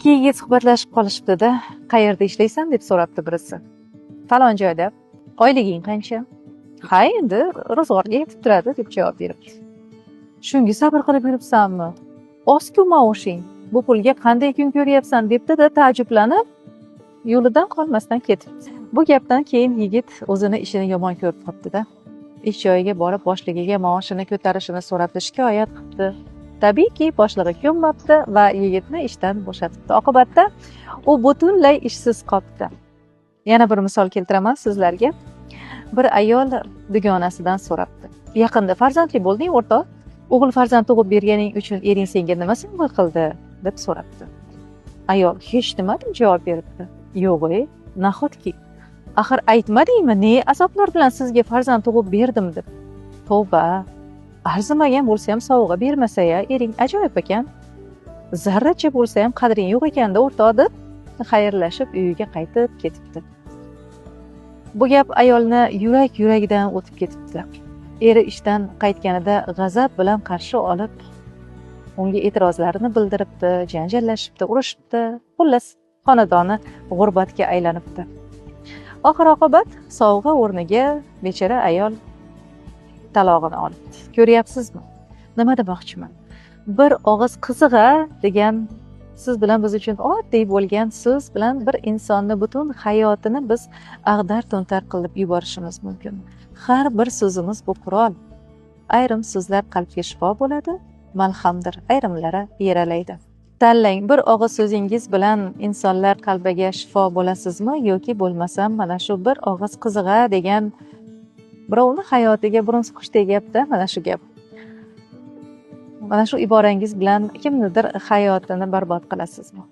Ikki yigit suhbatlashib qolishibdi-da, qayerda ishlaysan deb so'rabdi birisi. Falon joyda. Oyliging qancha? Ha, endi ro'zg'orga yetib turadi deb javob beribdi. Shunga sabr qilib yuribsanmi? Oz-ku maoshing. Bu pulga qanday kun ko'ryapsan debdi-da, taajjublanib yo'lidan qolmasdan ketibdi. Bu gapdan keyin yigit o'zini ishini yomon ko'rib qolibdi-da. Ish joyiga borib boshligiga maoshini ko'tarishini so'rabdi, shikoyat qilibdi. Tabiiyki, boshlig'i ko'nmabdi va yigitni ishdan bo'shatibdi. Oqibatda u butunlay ishsiz qolibdi. Yana bir misol keltiraman sizlarga. Bir ayol dugonasidan so'rabdi. Yaqinda farzandli bo'lding, o'rtoq? O'g'il farzand tug'ib berganing uchun ering senga nima sovg'a qildi deb so'rabdi. Ayol hech nima deb javob beribdi. Yo'q-ey, nahotki. Axir aytmadingmi, ne azoblar bilan sizga farzand tug'ib berdim deb. Tavba. Arzimagan bo'lsa ham sovg'a bermasa-ya, ering ajoyib ekan. Zarracha bo'lsa ham qadring yo'q ekanda, o'rtoq deb xayrlashib uyiga qaytib ketibdi. Bu gap ayolni yurak-yuragidan o'tib ketibdi. Eri ishdan qaytganida g'azab bilan qarshi olib, unga e'tirozlarini bildiribdi, janjallashibdi, urishibdi. Xullas, xonadoni g'urbatga aylanibdi. Oxir-oqibat sovg'a o'rniga bechora ayol talog'ini olibdi. Ko'ryapsizmi? Nima demoqchiman? Bir og'iz qizig'a degan siz bilan biz uchun oddiy bo'lgan so'z bilan bir insonni butun hayotini biz ag'dar-to'ntar qilib yuborishimiz mumkin. Har bir so'zimiz bu qurol. Ayrim so'zlar qalbga shifo bo'ladi, malhamdir, ayrimlari yaralaydi. Tanlang, bir og'iz so'zingiz bilan insonlar qalbiga shifo bo'lasizmi yoki bo'lmasam mana shu bir og'iz qizig'a degan birovni hayotiga burun suqish tegapti, mana shu gap. Mana shu iborangiz bilan kimnidir hayotini barbod qilasizmi?